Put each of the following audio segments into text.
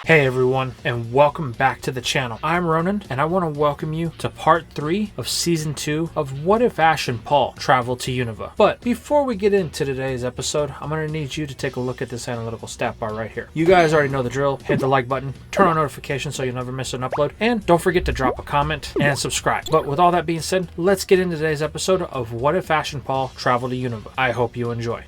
Hey everyone, and welcome back to the channel. I'm Ronan, and I want to welcome you to part 3 of season 2 of What If Ash and Paul Travel to Unova. But before we get into today's episode, I'm going to need you to take a look at this analytical stat bar right here. You guys already know the drill. Hit the like button, turn on notifications so you'll never miss an upload, and don't forget to drop a comment and subscribe. But with all that being said, let's get into today's episode of What If Ash and Paul Travel to Unova. I hope you enjoy.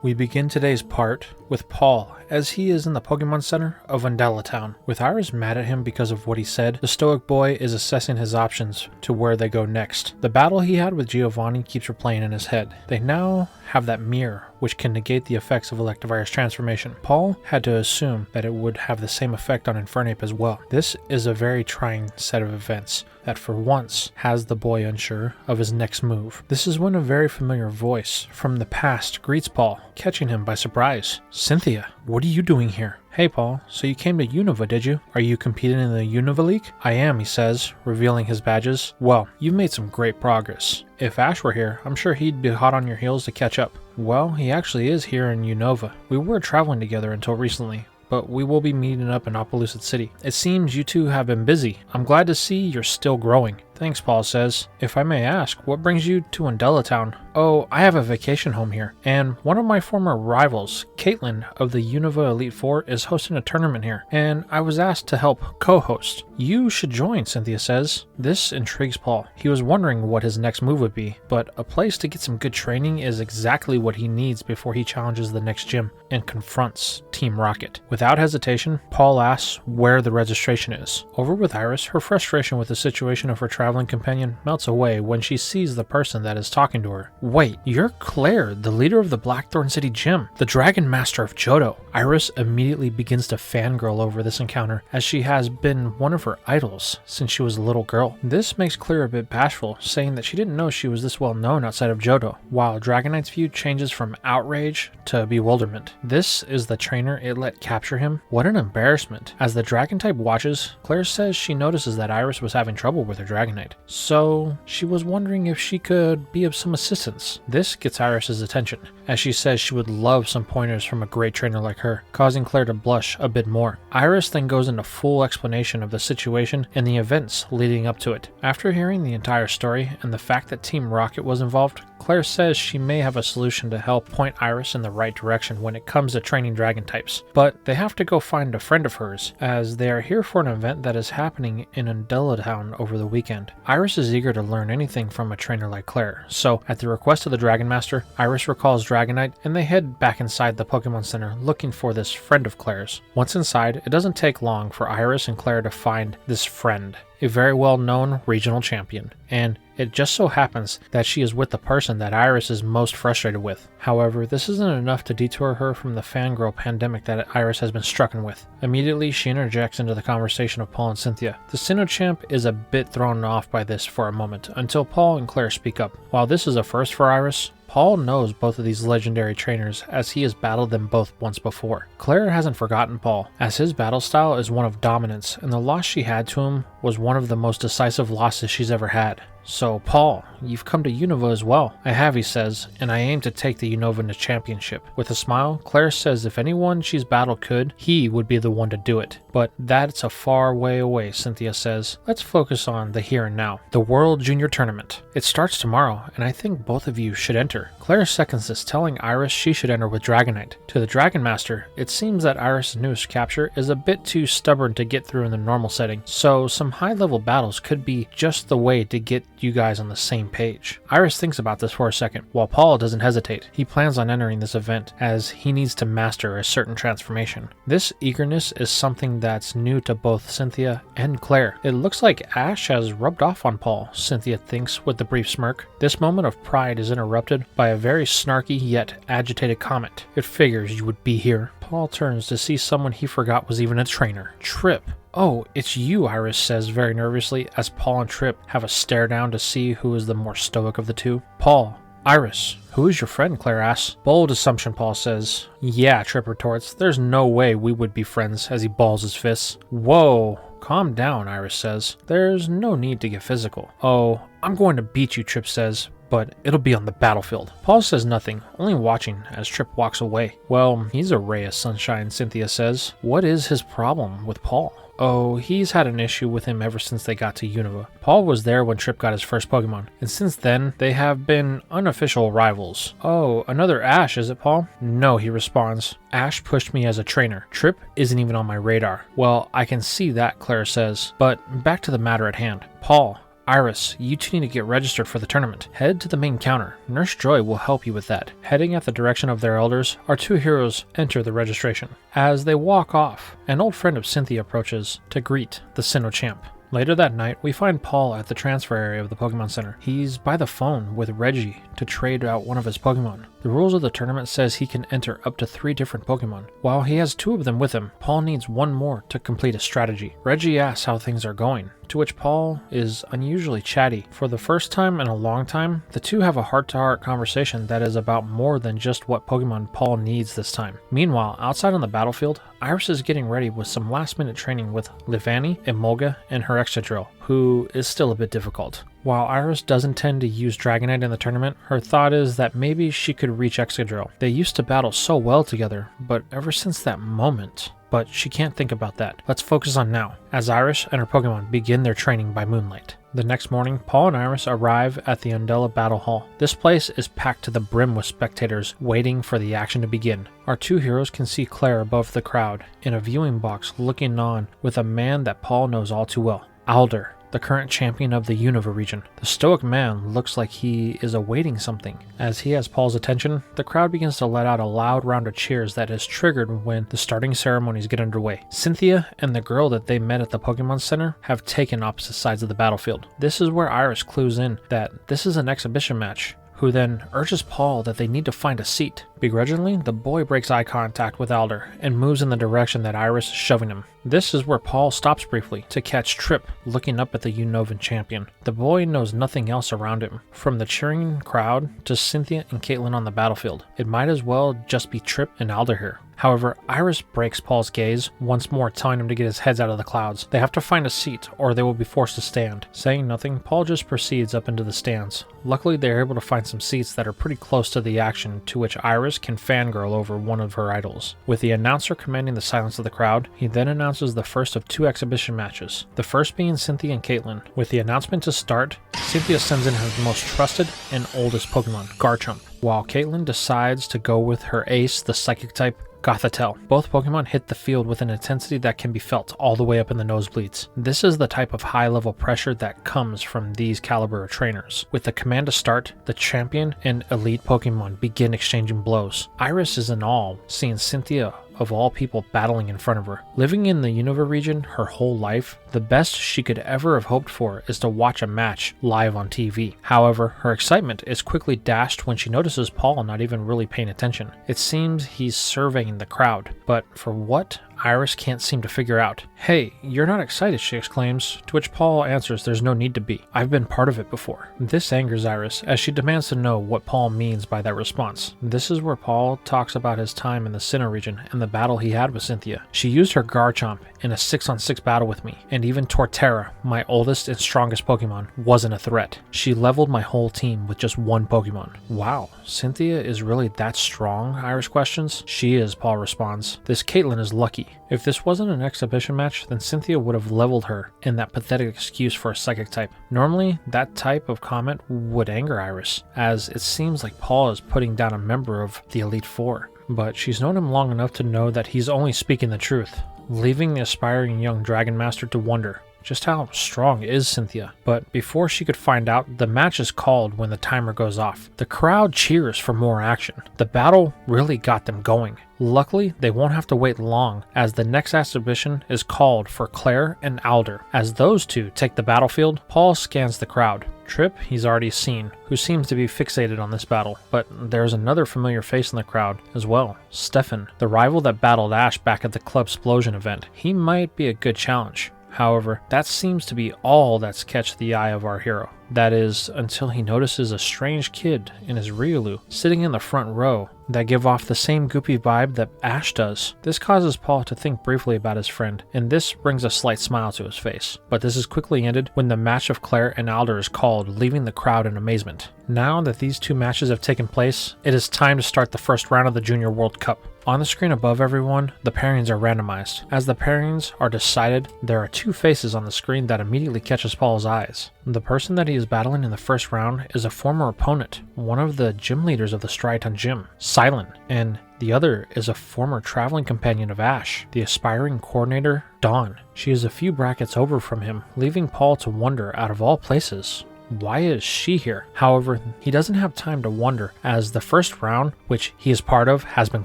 We begin today's part with Paul as he is in the Pokemon Center of Vandella Town. With Iris mad at him because of what he said, the stoic boy is assessing his options to where they go next. The battle he had with Giovanni keeps replaying in his head. They now have that mirror which can negate the effects of Electivire's transformation. Paul had to assume that it would have the same effect on Infernape as well. This is a very trying set of events that for once has the boy unsure of his next move. This is when a very familiar voice from the past greets Paul, catching him by surprise. Cynthia, what are you doing here? Hey Paul, so you came to Unova, did you? Are you competing in the Unova League? I am, he says, revealing his badges. Well, you've made some great progress. If Ash were here, I'm sure he'd be hot on your heels to catch up. Well, he actually is here in Unova. We were traveling together until recently, but we will be meeting up in Opelousas City. It seems you two have been busy. I'm glad to see you're still growing. Thanks, Paul says. If I may ask, what brings you to Vandella Town? Oh, I have a vacation home here, and one of my former rivals, Caitlin of the Unova Elite Four, is hosting a tournament here, and I was asked to help co-host. You should join, Cynthia says. This intrigues Paul. He was wondering what his next move would be, but a place to get some good training is exactly what he needs before he challenges the next gym and confronts Team Rocket. Without hesitation, Paul asks where the registration is. Over with Iris, her frustration with the situation of her traveling companion melts away when she sees the person that is talking to her. Wait, you're Claire, the leader of the Blackthorn City Gym, the Dragon Master of Johto. Iris immediately begins to fangirl over this encounter, as she has been one of her idols since she was a little girl. This makes Claire a bit bashful, saying that she didn't know she was this well known outside of Johto, while Dragonite's view changes from outrage to bewilderment. This is the trainer it let capture him? What an embarrassment. As the Dragon type watches, Claire says she notices that Iris was having trouble with her Dragonite, so she was wondering if she could be of some assistance. This gets Iris's attention, as she says she would love some pointers from a great trainer like her, causing Claire to blush a bit more. Iris then goes into full explanation of the situation and the events leading up to it. After hearing the entire story and the fact that Team Rocket was involved, Claire says she may have a solution to help point Iris in the right direction when it comes to training dragon types, but they have to go find a friend of hers, as they are here for an event that is happening in Vandella Town over the weekend. Iris is eager to learn anything from a trainer like Claire, so at the request of the Dragon Master, Iris recalls Dragonite and they head back inside the Pokemon Center looking for this friend of Claire's. Once inside, it doesn't take long for Iris and Claire to find this friend, a very well-known regional champion, and it just so happens that she is with the person that Iris is most frustrated with. However, this isn't enough to detour her from the fangirl pandemic that Iris has been stricken with. Immediately, she interjects into the conversation of Paul and Cynthia. The Sinnoh champ is a bit thrown off by this for a moment, until Paul and Claire speak up. While this is a first for Iris, Paul knows both of these legendary trainers, as he has battled them both once before. Claire hasn't forgotten Paul, as his battle style is one of dominance, and the loss she had to him was one of the most decisive losses she's ever had. So, Paul, you've come to Unova as well. I have, he says, and I aim to take the Unova into championship. With a smile, Claire says if anyone she's battled could, he would be the one to do it. But that's a far way away, Cynthia says. Let's focus on the here and now. The World Junior Tournament. It starts tomorrow, and I think both of you should enter. Claire seconds this, telling Iris she should enter with Dragonite. To the Dragon Master, it seems that Iris' newest capture is a bit too stubborn to get through in the normal setting, so some high-level battles could be just the way to get you guys on the same page. Iris thinks about this for a second, while Paul doesn't hesitate. He plans on entering this event, as he needs to master a certain transformation. This eagerness is something that's new to both Cynthia and Claire. It looks like Ash has rubbed off on Paul, Cynthia thinks with a brief smirk. This moment of pride is interrupted by a very snarky yet agitated comment. It figures you would be here. Paul turns to see someone he forgot was even a trainer. Trip. Oh, it's you, Iris says very nervously, as Paul and Trip have a stare down to see who is the more stoic of the two. Paul. Iris. Who is your friend? Claire asks. Bold assumption, Paul says. Yeah, Trip retorts. There's no way we would be friends, as he balls his fists. Whoa. Calm down, Iris says. There's no need to get physical. Oh, I'm going to beat you, Trip says, but it'll be on the battlefield. Paul says nothing, only watching as Tripp walks away. Well, he's a ray of sunshine, Cynthia says. What is his problem with Paul? Oh, he's had an issue with him ever since they got to Unova. Paul was there when Tripp got his first Pokemon, and since then, they have been unofficial rivals. Oh, another Ash, is it, Paul? No, he responds. Ash pushed me as a trainer. Tripp isn't even on my radar. Well, I can see that, Claire says. But back to the matter at hand. Paul, Iris, you two need to get registered for the tournament. Head to the main counter. Nurse Joy will help you with that. Heading at the direction of their elders, our two heroes enter the registration. As they walk off, an old friend of Cynthia approaches to greet the Sinnoh champ. Later that night, we find Paul at the transfer area of the Pokemon Center. He's by the phone with Reggie to trade out one of his Pokemon. The rules of the tournament says he can enter up to 3 different Pokemon. While he has 2 of them with him, Paul needs 1 more to complete a strategy. Reggie asks how things are going, to which Paul is unusually chatty. For the first time in a long time, the two have a heart-to-heart conversation that is about more than just what Pokemon Paul needs this time. Meanwhile, outside on the battlefield, Iris is getting ready with some last-minute training with Livani, Emolga, and her Excadrill, who is still a bit difficult. While Iris does intend to use Dragonite in the tournament, her thought is that maybe she could reach Excadrill. They used to battle so well together, but ever since that moment... But she can't think about that. Let's focus on now, as Iris and her Pokemon begin their training by moonlight. The next morning, Paul and Iris arrive at the Vandella Battle Hall. This place is packed to the brim with spectators waiting for the action to begin. Our two heroes can see Claire above the crowd, in a viewing box looking on with a man that Paul knows all too well, Alder, the current champion of the Unova region. The stoic man looks like he is awaiting something. As he has Paul's attention, the crowd begins to let out a loud round of cheers that is triggered when the starting ceremonies get underway. Cynthia and the girl that they met at the Pokemon Center have taken opposite sides of the battlefield. This is where Iris clues in that this is an exhibition match, who then urges Paul that they need to find a seat. Begrudgingly, the boy breaks eye contact with Alder and moves in the direction that Iris is shoving him. This is where Paul stops briefly to catch Tripp looking up at the Unovan champion. The boy knows nothing else around him, from the cheering crowd to Cynthia and Caitlin on the battlefield. It might as well just be Tripp and Alder here. However, Iris breaks Paul's gaze, once more telling him to get his heads out of the clouds. They have to find a seat, or they will be forced to stand. Saying nothing, Paul just proceeds up into the stands. Luckily, they are able to find some seats that are pretty close to the action, to which Iris can fangirl over one of her idols. With the announcer commanding the silence of the crowd, he then announces the first of 2 exhibition matches, the first being Cynthia and Caitlin. With the announcement to start, Cynthia sends in her most trusted and oldest Pokemon, Garchomp, while Caitlin decides to go with her ace, the Psychic type, Gothitelle. Both Pokemon hit the field with an intensity that can be felt all the way up in the nosebleeds. This is the type of high-level pressure that comes from these caliber of trainers. With the command to start, the champion and elite Pokemon begin exchanging blows. Iris is in awe, seeing Cynthia of all people battling in front of her. Living in the Unova region her whole life, the best she could ever have hoped for is to watch a match live on TV. However, her excitement is quickly dashed when she notices Paul not even really paying attention. It seems he's surveying the crowd, but for what? Iris can't seem to figure out. "Hey, you're not excited," she exclaims, to which Paul answers there's no need to be. "I've been part of it before." This angers Iris, as she demands to know what Paul means by that response. This is where Paul talks about his time in the Sinnoh region and the battle he had with Cynthia. "She used her Garchomp in a 6-on-6 battle with me, and even Torterra, my oldest and strongest Pokemon, wasn't a threat. She leveled my whole team with just 1 Pokemon." Wow, Cynthia is really that strong? Iris questions. "She is," Paul responds. "This Caitlin is lucky. If this wasn't an exhibition match, then Cynthia would have leveled her in that pathetic excuse for a psychic type." Normally, that type of comment would anger Iris, as it seems like Paul is putting down a member of the Elite Four. But she's known him long enough to know that he's only speaking the truth, leaving the aspiring young Dragon Master to wonder, just how strong is Cynthia? But before she could find out, the match is called when the timer goes off. The crowd cheers for more action. The battle really got them going. Luckily, they won't have to wait long, as the next exhibition is called for Claire and Alder. As those two take the battlefield, Paul scans the crowd. Tripp he's already seen, who seems to be fixated on this battle, but there's another familiar face in the crowd as well, Stefan, the rival that battled Ash back at the Club Explosion event. He might be a good challenge. However, that seems to be all that's catch the eye of our hero. That is, until he notices a strange kid in his Riolu sitting in the front row that give off the same goopy vibe that Ash does. This causes Paul to think briefly about his friend, and this brings a slight smile to his face. But this is quickly ended when the match of Claire and Alder is called, leaving the crowd in amazement. Now that these two matches have taken place, it is time to start the first round of the Junior World Cup. On the screen above everyone, the pairings are randomized. As the pairings are decided, there are two faces on the screen that immediately catches Paul's eyes. The person that he is battling in the first round is a former opponent, one of the gym leaders of the Striaton Gym, Silent, and the other is a former traveling companion of Ash, the aspiring coordinator, Dawn. She is a few brackets over from him, leaving Paul to wonder, out of all places, why is she here? However, he doesn't have time to wonder, as the first round, which he is part of, has been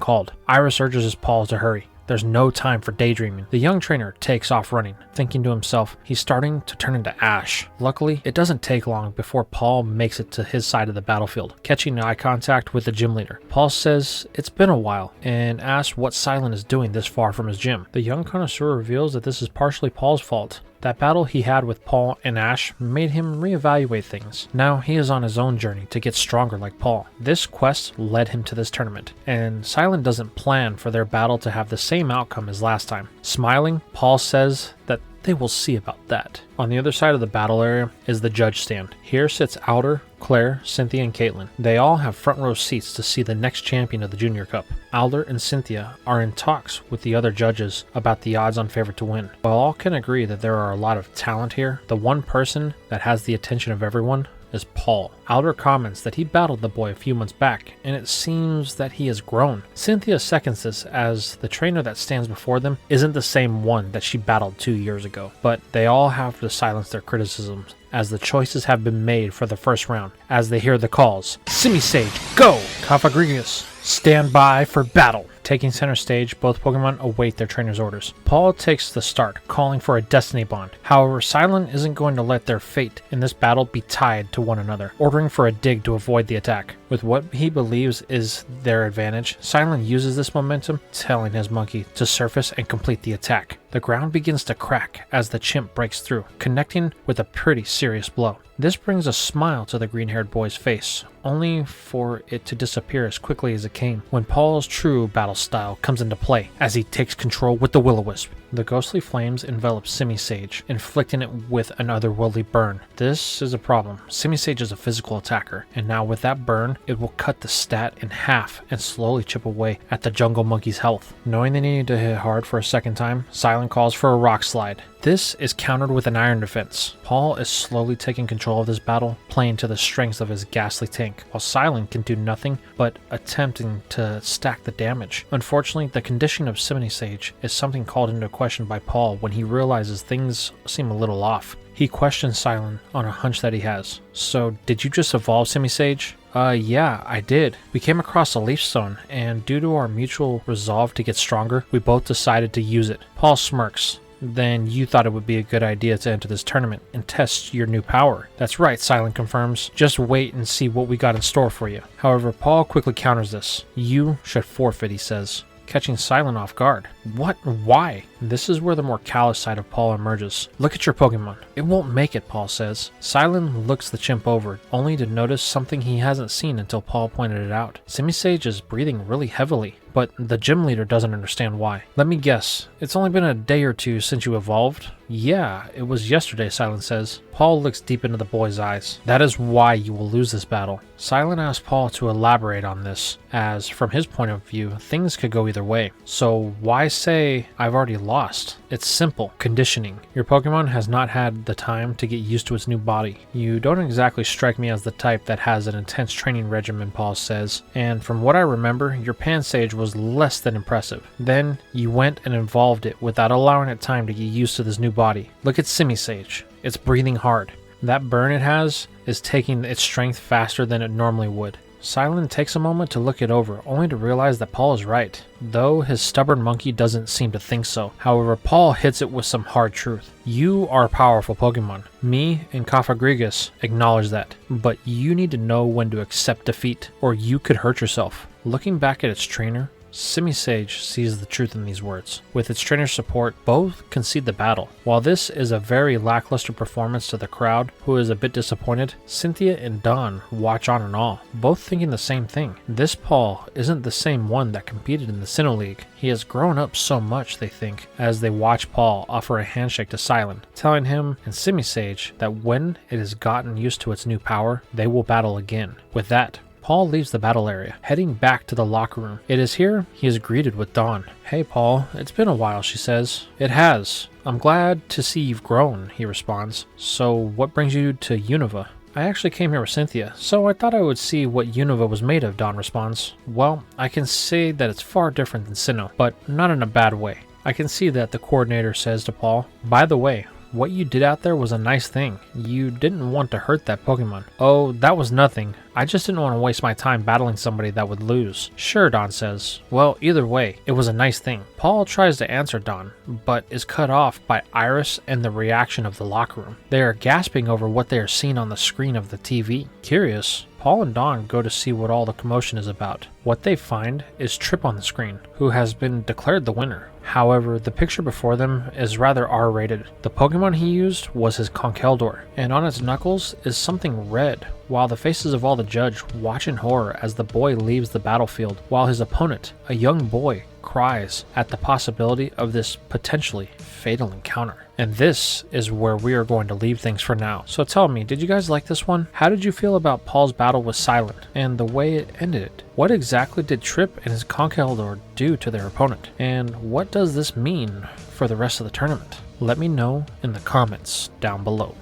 called. Iris urges Paul to hurry. There's no time for daydreaming. The young trainer takes off running, thinking to himself he's starting to turn into Ash. Luckily, it doesn't take long before Paul makes it to his side of the battlefield, catching eye contact with the gym leader. Paul says it's been a while and asks what Silent is doing this far from his gym. The young connoisseur reveals that this is partially Paul's fault. That battle he had with Paul and Ash made him reevaluate things. Now he is on his own journey to get stronger like Paul. This quest led him to this tournament, and Silent doesn't plan for their battle to have the same outcome as last time. Smiling, Paul says that they will see about that. On the other side of the battle area is the judge stand. Here sits Alder, Claire, Cynthia, and Caitlin. They all have front row seats to see the next champion of the Junior Cup. Alder and Cynthia are in talks with the other judges about the odds on favorite to win. While all can agree that there are a lot of talent here, the one person that has the attention of everyone is Paul. Alder comments that he battled the boy a few months back, and it seems that he has grown. Cynthia seconds this, as the trainer that stands before them isn't the same one that she battled 2 years ago, but they all have to silence their criticisms, as the choices have been made for the first round, as they hear the calls. Simisage, go! Kafagrigus, stand by for battle. Taking center stage, both Pokemon await their trainer's orders. Paul takes the start, calling for a Destiny Bond. However, Silent isn't going to let their fate in this battle be tied to one another, ordering for a dig to avoid the attack. With what he believes is their advantage, Silent uses this momentum, telling his monkey to surface and complete the attack. The ground begins to crack as the chimp breaks through, connecting with a pretty serious blow. This brings a smile to the green-haired boy's face, only for it to disappear as quickly as it came, when Paul's true battle style comes into play, as he takes control with the Will-O-Wisp. The ghostly flames envelop Simisage, inflicting it with an otherworldly burn. This is a problem. Simisage is a physical attacker, and now with that burn, it will cut the stat in half and slowly chip away at the jungle monkey's health. Knowing they needed to hit hard for a second time, Silent calls for a rock slide. This is countered with an iron defense. Paul is slowly taking control of this battle, playing to the strengths of his ghastly tank, while Silent can do nothing but attempting to stack the damage. Unfortunately, the condition of Simisage is something called into question by Paul when he realizes things seem a little off. He questions Silent on a hunch that he has. So, did you just evolve, Simisage? Yeah, I did. We came across a leaf stone, and due to our mutual resolve to get stronger, we both decided to use it. Paul smirks. Then you thought it would be a good idea to enter this tournament and test your new power. That's right, Silent confirms. Just wait and see what we got in store for you. However, Paul quickly counters this. You should forfeit, he says, catching Silent off guard. What? Why? This is where the more callous side of Paul emerges. Look at your Pokemon. It won't make it, Paul says. Silent looks the chimp over, only to notice something he hasn't seen until Paul pointed it out. Simisage is breathing really heavily, but the gym leader doesn't understand why. Let me guess, it's only been a day or two since you evolved? Yeah, it was yesterday, Silent says. Paul looks deep into the boy's eyes. That is why you will lose this battle. Silent asks Paul to elaborate on this, as from his point of view, things could go either way. So why say I've already lost? It's simple. Conditioning. Your Pokemon has not had the time to get used to its new body. You don't exactly strike me as the type that has an intense training regimen, Paul says, and from what I remember, your Pansage was less than impressive. Then you went and evolved it without allowing it time to get used to this new body. Look at Simisage. It's breathing hard. That burn it has is taking its strength faster than it normally would. Silent takes a moment to look it over, only to realize that Paul is right, though his stubborn monkey doesn't seem to think so. However, Paul hits it with some hard truth. You are a powerful Pokemon. Me and Kafagrigus acknowledge that, but you need to know when to accept defeat, or you could hurt yourself. Looking back at its trainer, Simi Sage sees the truth in these words. With its trainer's support, both concede the battle. While this is a very lackluster performance to the crowd, who is a bit disappointed, Cynthia and Dawn watch on in awe, both thinking the same thing. This Paul isn't the same one that competed in the Sinnoh League. He has grown up so much, they think, as they watch Paul offer a handshake to Silent, telling him and Simi Sage that when it has gotten used to its new power, they will battle again. With that, Paul leaves the battle area, heading back to the locker room. It is here he is greeted with Dawn. "Hey Paul, it's been a while," she says. "It has. I'm glad to see you've grown," he responds. "So what brings you to Unova?" "I actually came here with Cynthia, so I thought I would see what Unova was made of," Dawn responds. "Well, I can say that it's far different than Sinnoh, but not in a bad way." I can see that, the coordinator says to Paul. "By the way, what you did out there was a nice thing. You didn't want to hurt that Pokemon." "Oh, that was nothing. I just didn't want to waste my time battling somebody that would lose." "Sure," Dawn says. "Well, either way, it was a nice thing." Paul tries to answer Dawn, but is cut off by Iris and the reaction of the locker room. They are gasping over what they are seeing on the screen of the TV. Curious, Paul and Dawn go to see what all the commotion is about. What they find is Trip on the screen, who has been declared the winner. However, the picture before them is rather R-rated. The Pokemon he used was his Conkeldurr, and on its knuckles is something red, while the faces of all the judge watch in horror as the boy leaves the battlefield, while his opponent, a young boy, cries at the possibility of this potentially fatal encounter. And this is where we are going to leave things for now. So tell me, did you guys like this one? How did you feel about Paul's battle with Silent and the way it ended? What exactly did Trip and his Conkeldurr do to their opponent? And what does this mean for the rest of the tournament? Let me know in the comments down below.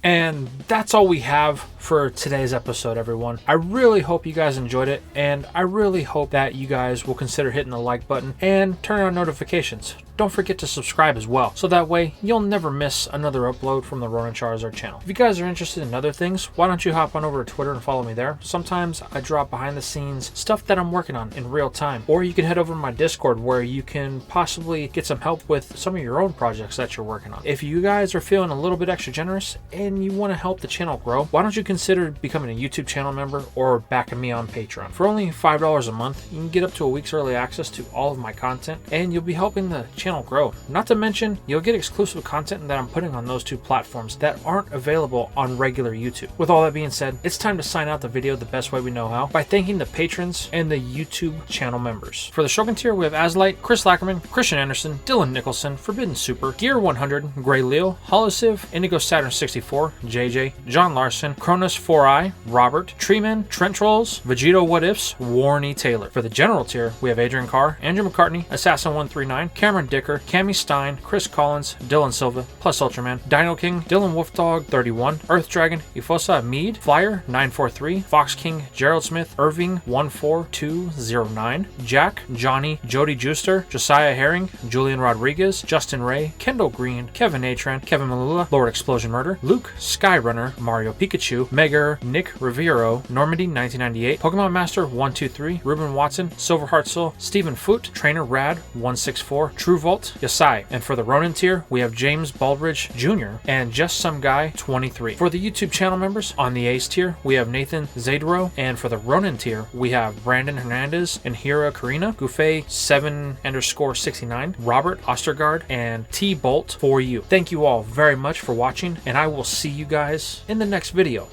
And that's all we have for today's episode, everyone. I really hope you guys enjoyed it, and I really hope that you guys will consider hitting the like button and turn on notifications. Don't forget to subscribe as well, so that way you'll never miss another upload from the Ronin Charizard channel. If you guys are interested in other things, why don't you hop on over to Twitter and follow me there? Sometimes I drop behind the scenes stuff that I'm working on in real time. Or you can head over to my Discord, where you can possibly get some help with some of your own projects that you're working on. If you guys are feeling a little bit extra generous and you want to help the channel grow, why don't you consider becoming a YouTube channel member or backing me on Patreon? For only $5 a month, you can get up to a week's early access to all of my content, and you'll be helping the channel grow. Not to mention, you'll get exclusive content that I'm putting on those two platforms that aren't available on regular YouTube. With all that being said, it's time to sign out the video the best way we know how, by thanking the patrons and the YouTube channel members. For the Shogun tier, we have Azlight, Chris Lackerman, Christian Anderson, Dylan Nicholson, Forbidden Super, Gear 100, Gray Leo, Holosiv, Indigo Saturn 64, JJ, John Larson, Cronus 4i, Robert, Treeman, Trent Trolls, Vegito What Ifs, Warney Taylor. For the general tier, we have Adrian Carr, Andrew McCartney, Assassin 139, Cameron Dicker, Cami Stein, Chris Collins, Dylan Silva, plus Ultraman, Dino King, Dylan Wolfdog 31, Earth Dragon, Ifosa Mead, Flyer 943, Fox King, Gerald Smith, Irving 14209, Jack, Johnny, Jody Juster, Josiah Herring, Julian Rodriguez, Justin Ray, Kendall Green, Kevin Atran, Kevin Malula, Lord Explosion Murder, Luke Skyrunner, Mario Pikachu, Megar, Nick Riviero, Normandy 1998, Pokemon Master 123, Ruben Watson, Silver Heart Soul, Stephen Foot, Trainer Rad 164, True Volt, Yasai. And for the Ronin tier, we have James Baldridge Jr. and Just Some Guy 23. For the YouTube channel members, on the Ace tier, we have Nathan Zadro, and for the Ronin tier, we have Brandon Hernandez and Hira Karina, Gouffet 7_69, Robert Ostergaard, and T Bolt for you. Thank you all very much for watching, and I will see you guys in the next video.